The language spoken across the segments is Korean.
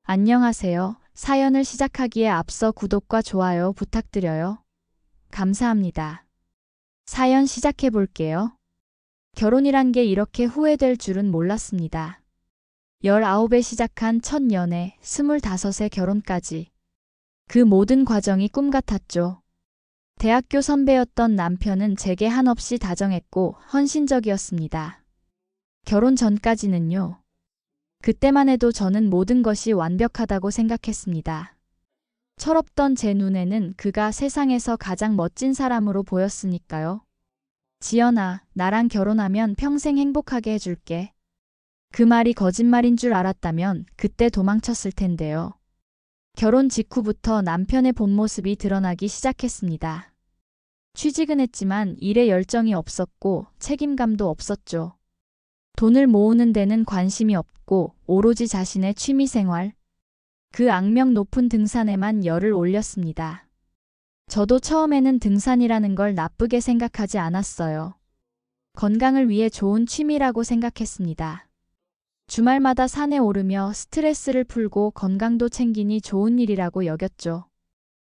안녕하세요. 사연을 시작하기에 앞서 구독과 좋아요 부탁드려요. 감사합니다. 사연 시작해 볼게요. 결혼이란 게 이렇게 후회될 줄은 몰랐습니다. 19에 시작한 첫 연애, 25에 결혼까지. 그 모든 과정이 꿈 같았죠. 대학교 선배였던 남편은 제게 한없이 다정했고 헌신적이었습니다. 결혼 전까지는요. 그때만 해도 저는 모든 것이 완벽하다고 생각했습니다. 철없던 제 눈에는 그가 세상에서 가장 멋진 사람으로 보였으니까요. 지연아, 나랑 결혼하면 평생 행복하게 해줄게. 그 말이 거짓말인 줄 알았다면 그때 도망쳤을 텐데요. 결혼 직후부터 남편의 본 모습이 드러나기 시작했습니다. 취직은 했지만 일에 열정이 없었고 책임감도 없었죠. 돈을 모으는 데는 관심이 없고 오로지 자신의 취미생활, 그 악명 높은 등산에만 열을 올렸습니다. 저도 처음에는 등산이라는 걸 나쁘게 생각하지 않았어요. 건강을 위해 좋은 취미라고 생각했습니다. 주말마다 산에 오르며 스트레스를 풀고 건강도 챙기니 좋은 일이라고 여겼죠.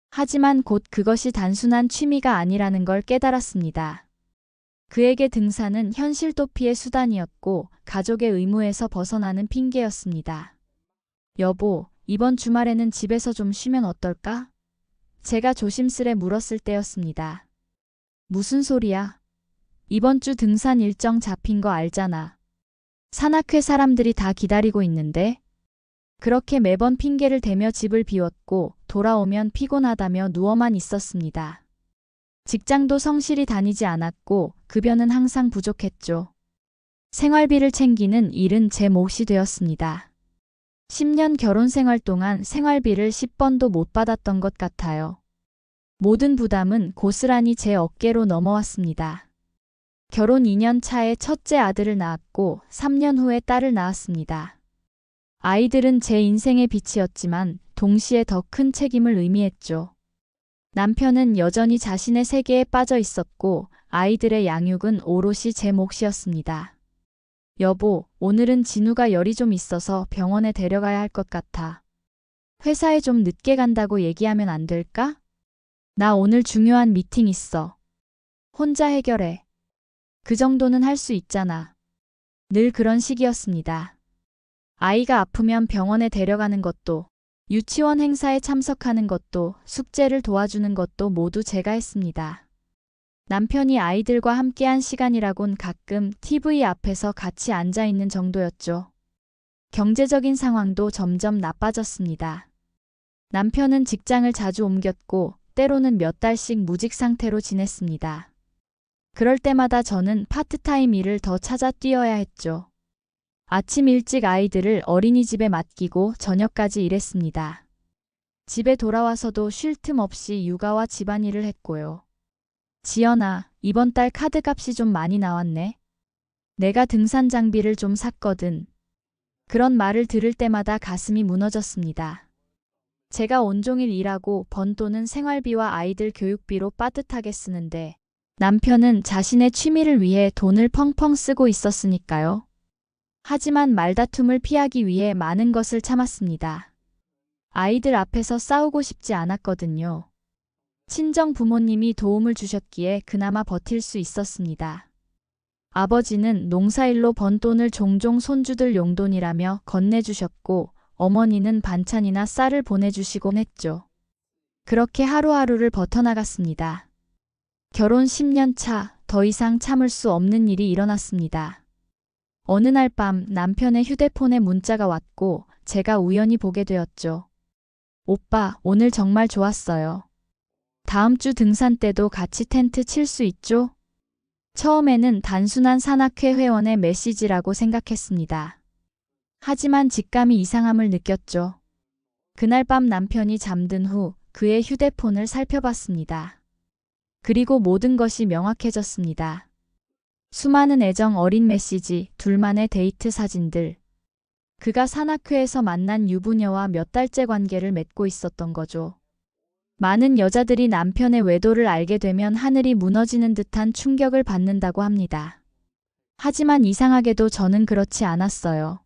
하지만 곧 그것이 단순한 취미가 아니라는 걸 깨달았습니다. 그에게 등산은 현실 도피의 수단이었고 가족의 의무에서 벗어나는 핑계였습니다. 여보, 이번 주말에는 집에서 좀 쉬면 어떨까? 제가 조심스레 물었을 때였습니다. 무슨 소리야? 이번 주 등산 일정 잡힌 거 알잖아. 산악회 사람들이 다 기다리고 있는데? 그렇게 매번 핑계를 대며 집을 비웠고 돌아오면 피곤하다며 누워만 있었습니다. 직장도 성실히 다니지 않았고 급여는 항상 부족했죠. 생활비를 챙기는 일은 제 몫이 되었습니다. 10년 결혼 생활 동안 생활비를 10번도 못 받았던 것 같아요. 모든 부담은 고스란히 제 어깨로 넘어왔습니다. 결혼 2년 차에 첫째 아들을 낳았고 3년 후에 딸을 낳았습니다. 아이들은 제 인생의 빛이었지만 동시에 더 큰 책임을 의미했죠. 남편은 여전히 자신의 세계에 빠져 있었고 아이들의 양육은 오롯이 제 몫이었습니다. 여보, 오늘은 진우가 열이 좀 있어서 병원에 데려가야 할 것 같아. 회사에 좀 늦게 간다고 얘기하면 안 될까? 나 오늘 중요한 미팅 있어. 혼자 해결해. 그 정도는 할 수 있잖아. 늘 그런 식이었습니다. 아이가 아프면 병원에 데려가는 것도, 유치원 행사에 참석하는 것도, 숙제를 도와주는 것도 모두 제가 했습니다. 남편이 아이들과 함께한 시간이라곤 가끔 TV 앞에서 같이 앉아 있는 정도였죠. 경제적인 상황도 점점 나빠졌습니다. 남편은 직장을 자주 옮겼고 때로는 몇 달씩 무직 상태로 지냈습니다. 그럴 때마다 저는 파트타임 일을 더 찾아 뛰어야 했죠. 아침 일찍 아이들을 어린이집에 맡기고 저녁까지 일했습니다. 집에 돌아와서도 쉴 틈 없이 육아와 집안일을 했고요. 지연아, 이번 달 카드값이 좀 많이 나왔네. 내가 등산 장비를 좀 샀거든. 그런 말을 들을 때마다 가슴이 무너졌습니다. 제가 온종일 일하고 번 돈은 생활비와 아이들 교육비로 빠듯하게 쓰는데 남편은 자신의 취미를 위해 돈을 펑펑 쓰고 있었으니까요. 하지만 말다툼을 피하기 위해 많은 것을 참았습니다. 아이들 앞에서 싸우고 싶지 않았거든요. 친정 부모님이 도움을 주셨기에 그나마 버틸 수 있었습니다. 아버지는 농사일로 번 돈을 종종 손주들 용돈이라며 건네주셨고 어머니는 반찬이나 쌀을 보내주시곤 했죠. 그렇게 하루하루를 버텨나갔습니다. 결혼 10년 차, 더 이상 참을 수 없는 일이 일어났습니다. 어느 날 밤 남편의 휴대폰에 문자가 왔고 제가 우연히 보게 되었죠. 오빠, 오늘 정말 좋았어요. 다음 주 등산 때도 같이 텐트 칠 수 있죠? 처음에는 단순한 산악회 회원의 메시지라고 생각했습니다. 하지만 직감이 이상함을 느꼈죠. 그날 밤 남편이 잠든 후 그의 휴대폰을 살펴봤습니다. 그리고 모든 것이 명확해졌습니다. 수많은 애정 어린 메시지, 둘만의 데이트 사진들. 그가 산악회에서 만난 유부녀와 몇 달째 관계를 맺고 있었던 거죠. 많은 여자들이 남편의 외도를 알게 되면 하늘이 무너지는 듯한 충격을 받는다고 합니다. 하지만 이상하게도 저는 그렇지 않았어요.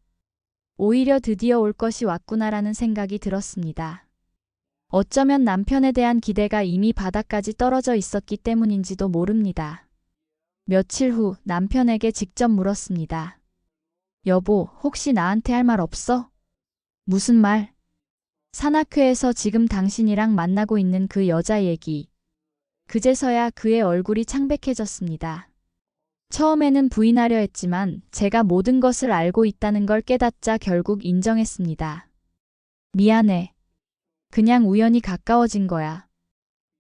오히려 드디어 올 것이 왔구나라는 생각이 들었습니다. 어쩌면 남편에 대한 기대가 이미 바닥까지 떨어져 있었기 때문인지도 모릅니다. 며칠 후 남편에게 직접 물었습니다. 여보, 혹시 나한테 할 말 없어? 무슨 말? 산악회에서 지금 당신이랑 만나고 있는 그 여자 얘기. 그제서야 그의 얼굴이 창백해졌습니다. 처음에는 부인하려 했지만 제가 모든 것을 알고 있다는 걸 깨닫자 결국 인정했습니다. 미안해. 그냥 우연히 가까워진 거야.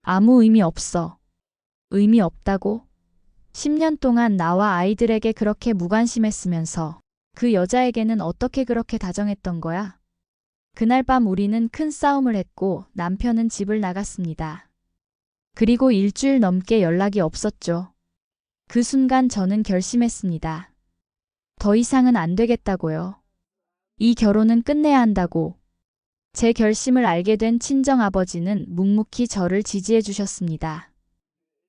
아무 의미 없어. 의미 없다고? 10년 동안 나와 아이들에게 그렇게 무관심했으면서 그 여자에게는 어떻게 그렇게 다정했던 거야? 그날 밤 우리는 큰 싸움을 했고 남편은 집을 나갔습니다. 그리고 일주일 넘게 연락이 없었죠. 그 순간 저는 결심했습니다. 더 이상은 안 되겠다고요. 이 결혼은 끝내야 한다고. 제 결심을 알게 된 친정아버지는 묵묵히 저를 지지해 주셨습니다.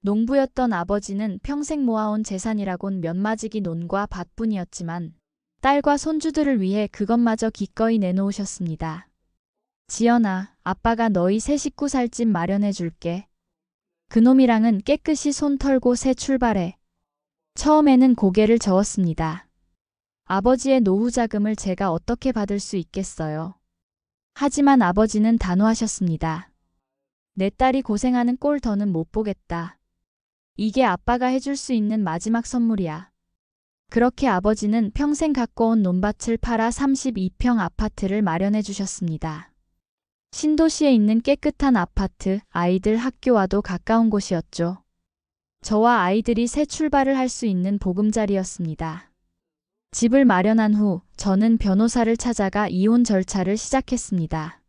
농부였던 아버지는 평생 모아온 재산이라곤 면마지기 논과 밭뿐이었지만 딸과 손주들을 위해 그것마저 기꺼이 내놓으셨습니다. 지연아, 아빠가 너희 새 식구 살 집 마련해 줄게. 그놈이랑은 깨끗이 손 털고 새 출발해. 처음에는 고개를 저었습니다. 아버지의 노후 자금을 제가 어떻게 받을 수 있겠어요. 하지만 아버지는 단호하셨습니다. 내 딸이 고생하는 꼴 더는 못 보겠다. 이게 아빠가 해줄 수 있는 마지막 선물이야. 그렇게 아버지는 평생 갖고 온 논밭을 팔아 32평 아파트를 마련해 주셨습니다. 신도시에 있는 깨끗한 아파트, 아이들 학교와도 가까운 곳이었죠. 저와 아이들이 새 출발을 할 수 있는 보금자리였습니다. 집을 마련한 후 저는 변호사를 찾아가 이혼 절차를 시작했습니다.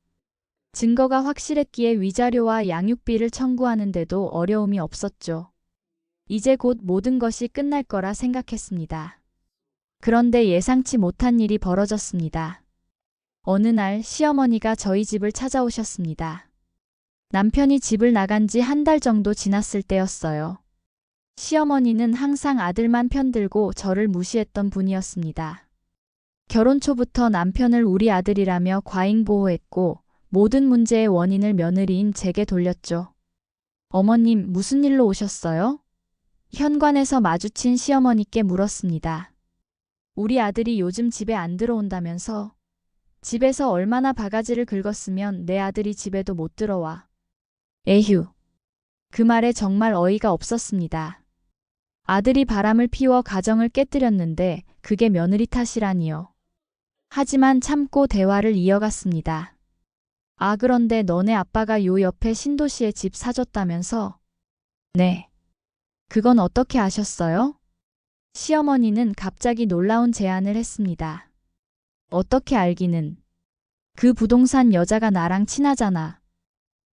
증거가 확실했기에 위자료와 양육비를 청구하는데도 어려움이 없었죠. 이제 곧 모든 것이 끝날 거라 생각했습니다. 그런데 예상치 못한 일이 벌어졌습니다. 어느 날 시어머니가 저희 집을 찾아오셨습니다. 남편이 집을 나간 지 한 달 정도 지났을 때였어요. 시어머니는 항상 아들만 편들고 저를 무시했던 분이었습니다. 결혼 초부터 남편을 우리 아들이라며 과잉보호했고 모든 문제의 원인을 며느리인 제게 돌렸죠. 어머님, 무슨 일로 오셨어요? 현관에서 마주친 시어머니께 물었습니다. 우리 아들이 요즘 집에 안 들어온다면서? 집에서 얼마나 바가지를 긁었으면 내 아들이 집에도 못 들어와. 에휴. 그 말에 정말 어이가 없었습니다. 아들이 바람을 피워 가정을 깨뜨렸는데 그게 며느리 탓이라니요. 하지만 참고 대화를 이어갔습니다. 아, 그런데 너네 아빠가 요 옆에 신도시에 집 사줬다면서? 네. 그건 어떻게 아셨어요? 시어머니는 갑자기 놀라운 제안을 했습니다. 어떻게 알기는. 그 부동산 여자가 나랑 친하잖아.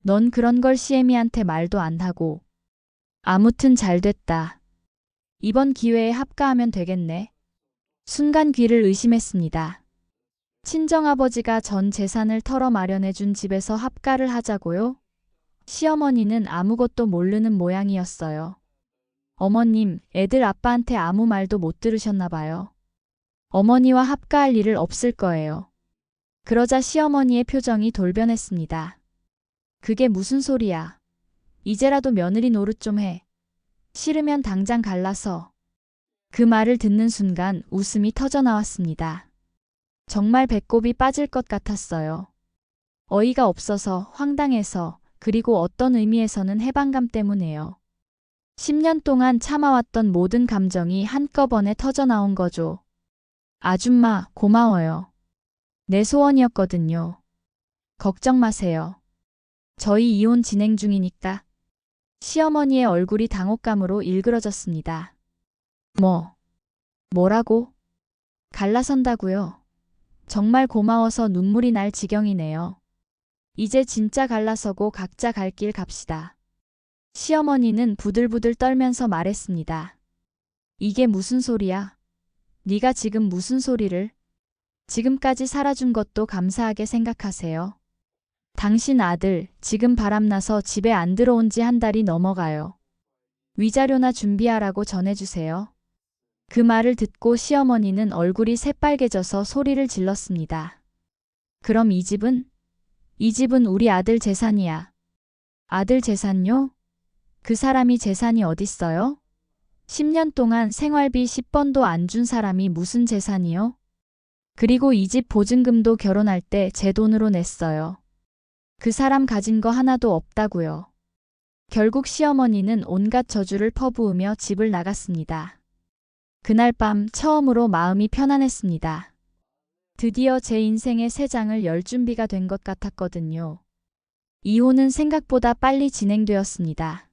넌 그런 걸 시애미한테 말도 안 하고. 아무튼 잘 됐다. 이번 기회에 합가하면 되겠네. 순간 귀를 의심했습니다. 친정아버지가 전 재산을 털어 마련해준 집에서 합가를 하자고요? 시어머니는 아무것도 모르는 모양이었어요. 어머님, 애들 아빠한테 아무 말도 못 들으셨나 봐요. 어머니와 합가할 일을 없을 거예요. 그러자 시어머니의 표정이 돌변했습니다. 그게 무슨 소리야. 이제라도 며느리 노릇 좀 해. 싫으면 당장 갈라서. 그 말을 듣는 순간 웃음이 터져 나왔습니다. 정말 배꼽이 빠질 것 같았어요. 어이가 없어서, 황당해서, 그리고 어떤 의미에서는 해방감 때문에요. 10년 동안 참아왔던 모든 감정이 한꺼번에 터져 나온 거죠. 아줌마, 고마워요. 내 소원이었거든요. 걱정 마세요. 저희 이혼 진행 중이니까. 시어머니의 얼굴이 당혹감으로 일그러졌습니다. 뭐라고? 갈라선다고요? 정말 고마워서 눈물이 날 지경이네요. 이제 진짜 갈라서고 각자 갈 길 갑시다. 시어머니는 부들부들 떨면서 말했습니다. 이게 무슨 소리야? 네가 지금 무슨 소리를? 지금까지 살아준 것도 감사하게 생각하세요. 당신 아들 지금 바람나서 집에 안 들어온 지 한 달이 넘어가요. 위자료나 준비하라고 전해주세요. 그 말을 듣고 시어머니는 얼굴이 새빨개져서 소리를 질렀습니다. 그럼 이 집은? 이 집은 우리 아들 재산이야. 아들 재산요? 그 사람이 재산이 어딨어요? 10년 동안 생활비 10번도 안 준 사람이 무슨 재산이요? 그리고 이 집 보증금도 결혼할 때 제 돈으로 냈어요. 그 사람 가진 거 하나도 없다고요. 결국 시어머니는 온갖 저주를 퍼부으며 집을 나갔습니다. 그날 밤 처음으로 마음이 편안했습니다. 드디어 제 인생의 새 장을 열 준비가 된 것 같았거든요. 이혼은 생각보다 빨리 진행되었습니다.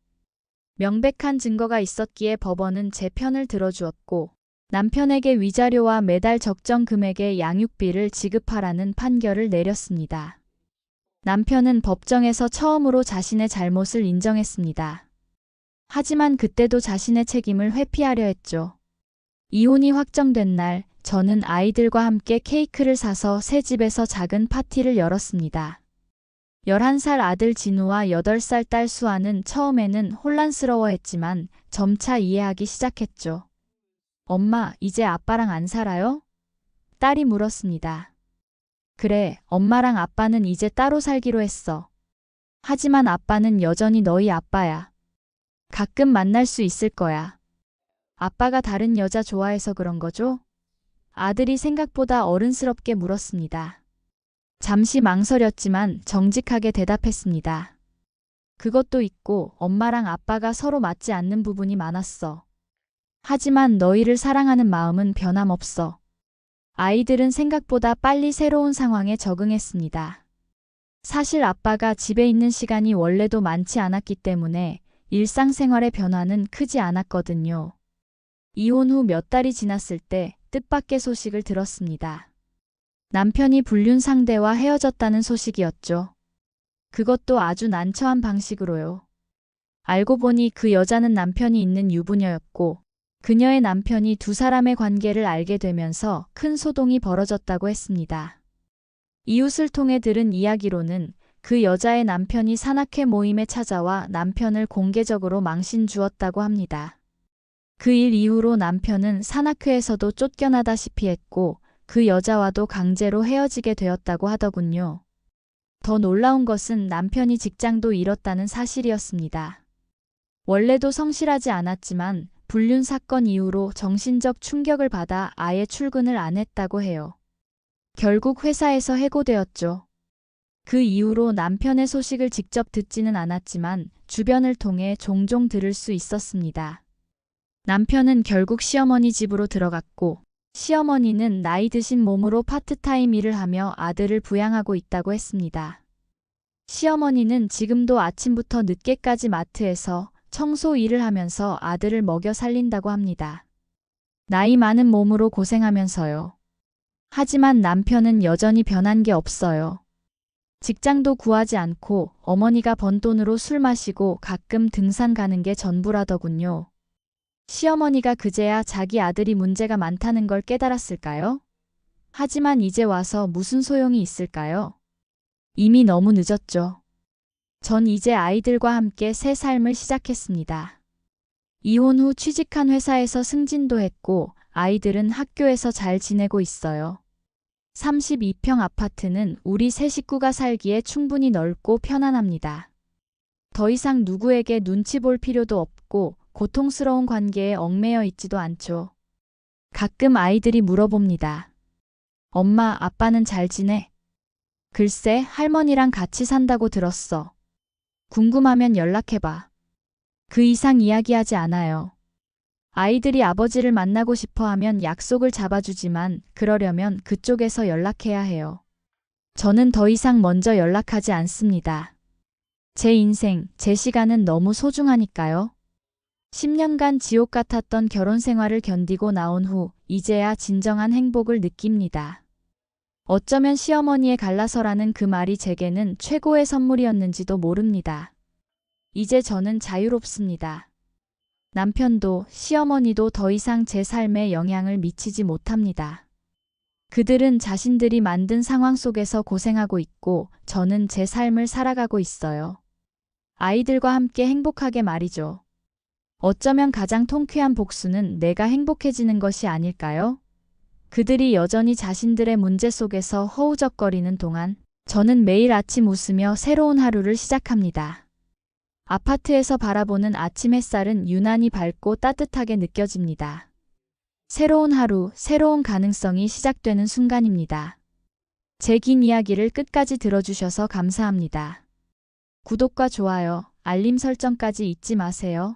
명백한 증거가 있었기에 법원은 제 편을 들어주었고 남편에게 위자료와 매달 적정 금액의 양육비를 지급하라는 판결을 내렸습니다. 남편은 법정에서 처음으로 자신의 잘못을 인정했습니다. 하지만 그때도 자신의 책임을 회피하려 했죠. 이혼이 확정된 날, 저는 아이들과 함께 케이크를 사서 새 집에서 작은 파티를 열었습니다. 11살 아들 진우와 8살 딸 수아는 처음에는 혼란스러워했지만 점차 이해하기 시작했죠. 엄마, 이제 아빠랑 안 살아요? 딸이 물었습니다. 그래, 엄마랑 아빠는 이제 따로 살기로 했어. 하지만 아빠는 여전히 너희 아빠야. 가끔 만날 수 있을 거야. 아빠가 다른 여자 좋아해서 그런 거죠? 아들이 생각보다 어른스럽게 물었습니다. 잠시 망설였지만 정직하게 대답했습니다. 그것도 있고 엄마랑 아빠가 서로 맞지 않는 부분이 많았어. 하지만 너희를 사랑하는 마음은 변함없어. 아이들은 생각보다 빨리 새로운 상황에 적응했습니다. 사실 아빠가 집에 있는 시간이 원래도 많지 않았기 때문에 일상생활의 변화는 크지 않았거든요. 이혼 후 몇 달이 지났을 때 뜻밖의 소식을 들었습니다. 남편이 불륜 상대와 헤어졌다는 소식이었죠. 그것도 아주 난처한 방식으로요. 알고 보니 그 여자는 남편이 있는 유부녀였고 그녀의 남편이 두 사람의 관계를 알게 되면서 큰 소동이 벌어졌다고 했습니다. 이웃을 통해 들은 이야기로는 그 여자의 남편이 산악회 모임에 찾아와 남편을 공개적으로 망신 주었다고 합니다. 그 일 이후로 남편은 산악회에서도 쫓겨나다시피 했고 그 여자와도 강제로 헤어지게 되었다고 하더군요. 더 놀라운 것은 남편이 직장도 잃었다는 사실이었습니다. 원래도 성실하지 않았지만 불륜 사건 이후로 정신적 충격을 받아 아예 출근을 안 했다고 해요. 결국 회사에서 해고되었죠. 그 이후로 남편의 소식을 직접 듣지는 않았지만 주변을 통해 종종 들을 수 있었습니다. 남편은 결국 시어머니 집으로 들어갔고 시어머니는 나이 드신 몸으로 파트타임 일을 하며 아들을 부양하고 있다고 했습니다. 시어머니는 지금도 아침부터 늦게까지 마트에서 청소 일을 하면서 아들을 먹여 살린다고 합니다. 나이 많은 몸으로 고생하면서요. 하지만 남편은 여전히 변한 게 없어요. 직장도 구하지 않고 어머니가 번 돈으로 술 마시고 가끔 등산 가는 게 전부라더군요. 시어머니가 그제야 자기 아들이 문제가 많다는 걸 깨달았을까요? 하지만 이제 와서 무슨 소용이 있을까요? 이미 너무 늦었죠. 전 이제 아이들과 함께 새 삶을 시작했습니다. 이혼 후 취직한 회사에서 승진도 했고 아이들은 학교에서 잘 지내고 있어요. 32평 아파트는 우리 세 식구가 살기에 충분히 넓고 편안합니다. 더 이상 누구에게 눈치 볼 필요도 없고 고통스러운 관계에 얽매여 있지도 않죠. 가끔 아이들이 물어봅니다. 엄마, 아빠는 잘 지내? 글쎄, 할머니랑 같이 산다고 들었어. 궁금하면 연락해봐. 그 이상 이야기하지 않아요. 아이들이 아버지를 만나고 싶어 하면 약속을 잡아주지만 그러려면 그쪽에서 연락해야 해요. 저는 더 이상 먼저 연락하지 않습니다. 제 인생, 제 시간은 너무 소중하니까요. 10년간 지옥 같았던 결혼 생활을 견디고 나온 후 이제야 진정한 행복을 느낍니다. 어쩌면 시어머니의 갈라서라는 그 말이 제게는 최고의 선물이었는지도 모릅니다. 이제 저는 자유롭습니다. 남편도 시어머니도 더 이상 제 삶에 영향을 미치지 못합니다. 그들은 자신들이 만든 상황 속에서 고생하고 있고 저는 제 삶을 살아가고 있어요. 아이들과 함께 행복하게 말이죠. 어쩌면 가장 통쾌한 복수는 내가 행복해지는 것이 아닐까요? 그들이 여전히 자신들의 문제 속에서 허우적거리는 동안 저는 매일 아침 웃으며 새로운 하루를 시작합니다. 아파트에서 바라보는 아침 햇살은 유난히 밝고 따뜻하게 느껴집니다. 새로운 하루, 새로운 가능성이 시작되는 순간입니다. 제 긴 이야기를 끝까지 들어주셔서 감사합니다. 구독과 좋아요, 알림 설정까지 잊지 마세요.